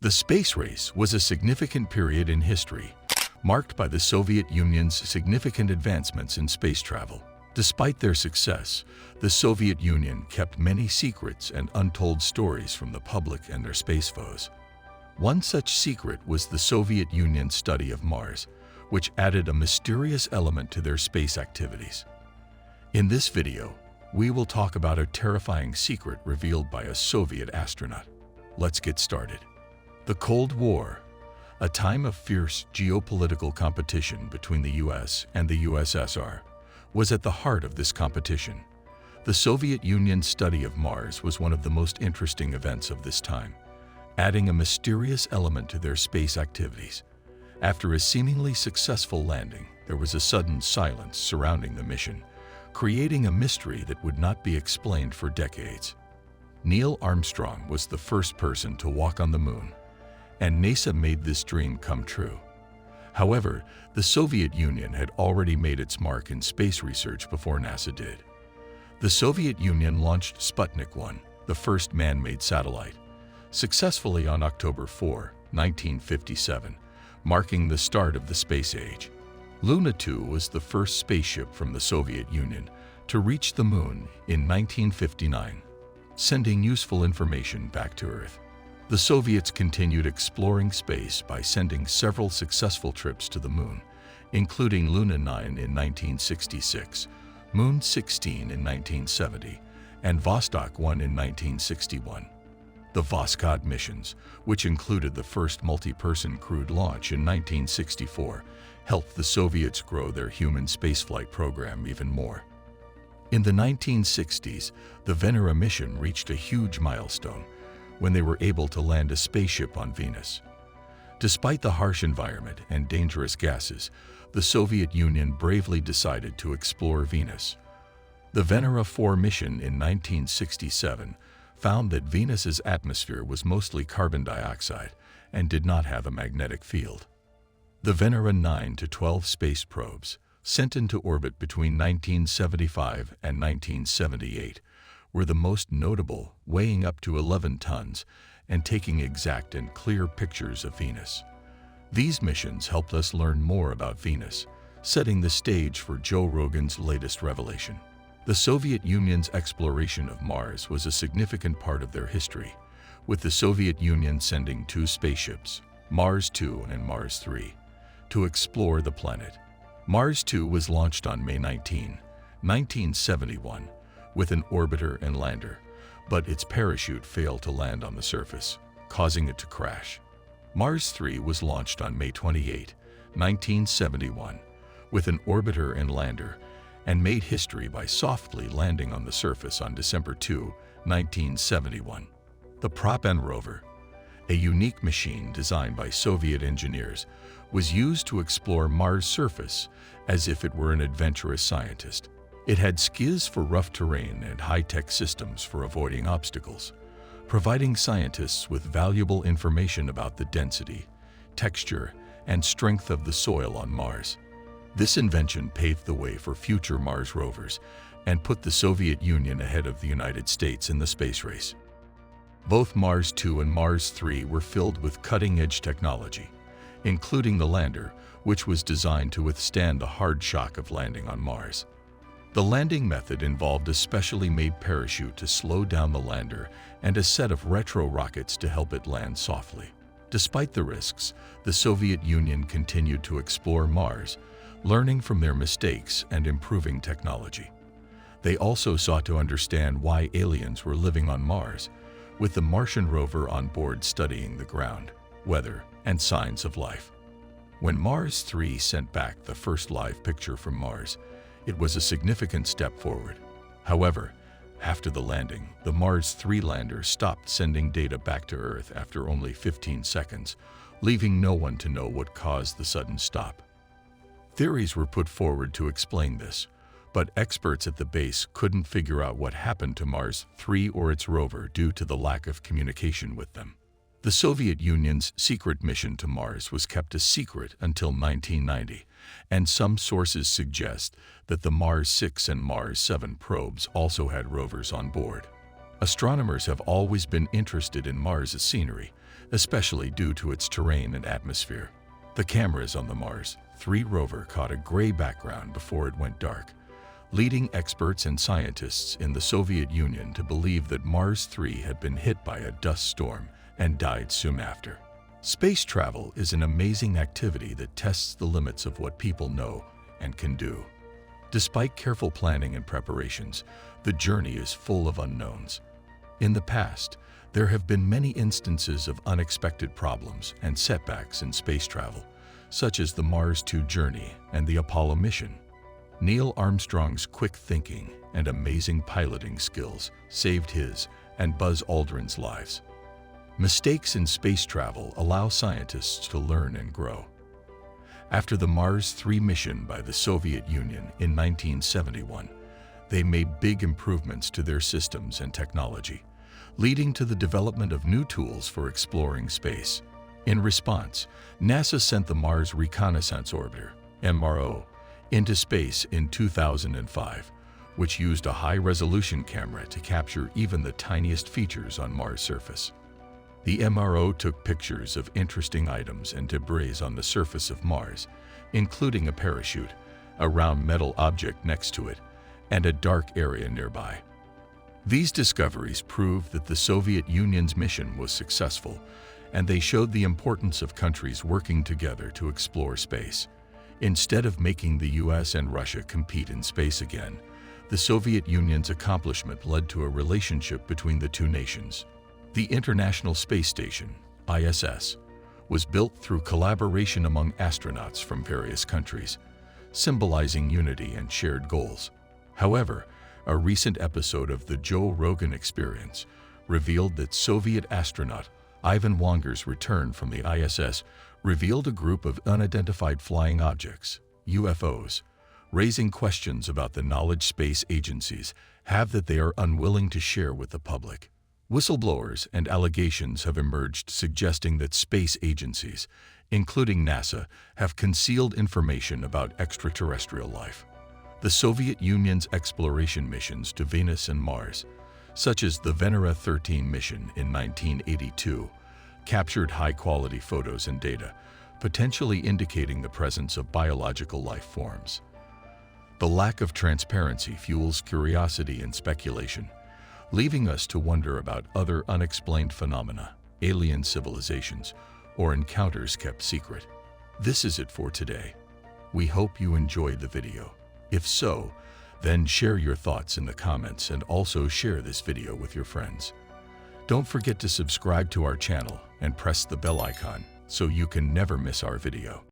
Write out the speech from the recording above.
The space race was a significant period in history, marked by the Soviet Union's significant advancements in space travel. Despite their success, the Soviet Union kept many secrets and untold stories from the public and their space foes. One such secret was the Soviet Union's study of Mars, which added a mysterious element to their space activities. In this video, we will talk about a terrifying secret revealed by a Soviet astronaut. Let's get started. The Cold War, a time of fierce geopolitical competition between the US and the USSR, was at the heart of this competition. The Soviet Union's study of Mars was one of the most interesting events of this time, adding a mysterious element to their space activities. After a seemingly successful landing, there was a sudden silence surrounding the mission, creating a mystery that would not be explained for decades. Neil Armstrong was the first person to walk on the moon, and NASA made this dream come true. However, the Soviet Union had already made its mark in space research before NASA did. The Soviet Union launched Sputnik 1, the first man-made satellite, successfully on October 4, 1957, marking the start of the space age. Luna 2 was the first spaceship from the Soviet Union to reach the moon in 1959, sending useful information back to Earth. The Soviets continued exploring space by sending several successful trips to the moon, including Luna 9 in 1966, Moon 16 in 1970, and Vostok 1 in 1961. The Voskhod missions, which included the first multi-person crewed launch in 1964, helped the Soviets grow their human spaceflight program even more. In the 1960s, the Venera mission reached a huge milestone when they were able to land a spaceship on Venus. Despite the harsh environment and dangerous gases, the Soviet Union bravely decided to explore Venus. The Venera 4 mission in 1967 found that Venus's atmosphere was mostly carbon dioxide and did not have a magnetic field. The Venera 9 to 12 space probes, sent into orbit between 1975 and 1978, were the most notable, weighing up to 11 tons and taking exact and clear pictures of Venus. These missions helped us learn more about Venus, setting the stage for Joe Rogan's latest revelation. The Soviet Union's exploration of Mars was a significant part of their history, with the Soviet Union sending 2 spaceships, Mars 2 and Mars 3, to explore the planet. Mars 2 was launched on May 19, 1971, with an orbiter and lander, but its parachute failed to land on the surface, causing it to crash. Mars 3 was launched on May 28, 1971, with an orbiter and lander, and made history by softly landing on the surface on December 2, 1971. The Prop-N rover, a unique machine designed by Soviet engineers, was used to explore Mars' surface as if it were an adventurous scientist. It had skis for rough terrain and high-tech systems for avoiding obstacles, providing scientists with valuable information about the density, texture, and strength of the soil on Mars. This invention paved the way for future Mars rovers and put the Soviet Union ahead of the United States in the space race. Both Mars 2 and Mars 3 were filled with cutting-edge technology, including the lander, which was designed to withstand the hard shock of landing on Mars. The landing method involved a specially made parachute to slow down the lander and a set of retro rockets to help it land softly. Despite the risks, the Soviet Union continued to explore Mars, learning from their mistakes and improving technology. They also sought to understand why aliens were living on Mars, with the Martian rover on board studying the ground, weather, and signs of life. When Mars 3 sent back the first live picture from Mars, it was a significant step forward. However, after the landing, the Mars 3 lander stopped sending data back to Earth after only 15 seconds, leaving no one to know what caused the sudden stop. Theories were put forward to explain this, but experts at the base couldn't figure out what happened to Mars 3 or its rover due to the lack of communication with them. The Soviet Union's secret mission to Mars was kept a secret until 1990, and some sources suggest that the Mars 6 and Mars 7 probes also had rovers on board. Astronomers have always been interested in Mars' scenery, especially due to its terrain and atmosphere. The cameras on the Mars 3 rover caught a gray background before it went dark, leading experts and scientists in the Soviet Union to believe that Mars 3 had been hit by a dust storm and died soon after. Space travel is an amazing activity that tests the limits of what people know and can do. Despite careful planning and preparations, the journey is full of unknowns. In the past, there have been many instances of unexpected problems and setbacks in space travel, such as the Mars 2 journey and the Apollo mission. Neil Armstrong's quick thinking and amazing piloting skills saved his and Buzz Aldrin's lives. Mistakes in space travel allow scientists to learn and grow. After the Mars 3 mission by the Soviet Union in 1971, they made big improvements to their systems and technology, leading to the development of new tools for exploring space. In response, NASA sent the Mars Reconnaissance Orbiter, MRO, into space in 2005, which used a high-resolution camera to capture even the tiniest features on Mars' surface. The MRO took pictures of interesting items and debris on the surface of Mars, including a parachute, a round metal object next to it, and a dark area nearby. These discoveries proved that the Soviet Union's mission was successful, and they showed the importance of countries working together to explore space. Instead of making the US and Russia compete in space again, the Soviet Union's accomplishment led to a relationship between the two nations. The International Space Station, ISS, was built through collaboration among astronauts from various countries, symbolizing unity and shared goals. However, a recent episode of the Joe Rogan Experience revealed that Soviet astronaut Ivan Wanger's return from the ISS revealed a group of unidentified flying objects, UFOs, raising questions about the knowledge space agencies have that they are unwilling to share with the public. Whistleblowers and allegations have emerged suggesting that space agencies, including NASA, have concealed information about extraterrestrial life. The Soviet Union's exploration missions to Venus and Mars, such as the Venera 13 mission in 1982, captured high-quality photos and data, potentially indicating the presence of biological life forms. The lack of transparency fuels curiosity and speculation, leaving us to wonder about other unexplained phenomena, alien civilizations, or encounters kept secret. This is it for today. We hope you enjoyed the video. If so, then share your thoughts in the comments and also share this video with your friends. Don't forget to subscribe to our channel and press the bell icon so you can never miss our video.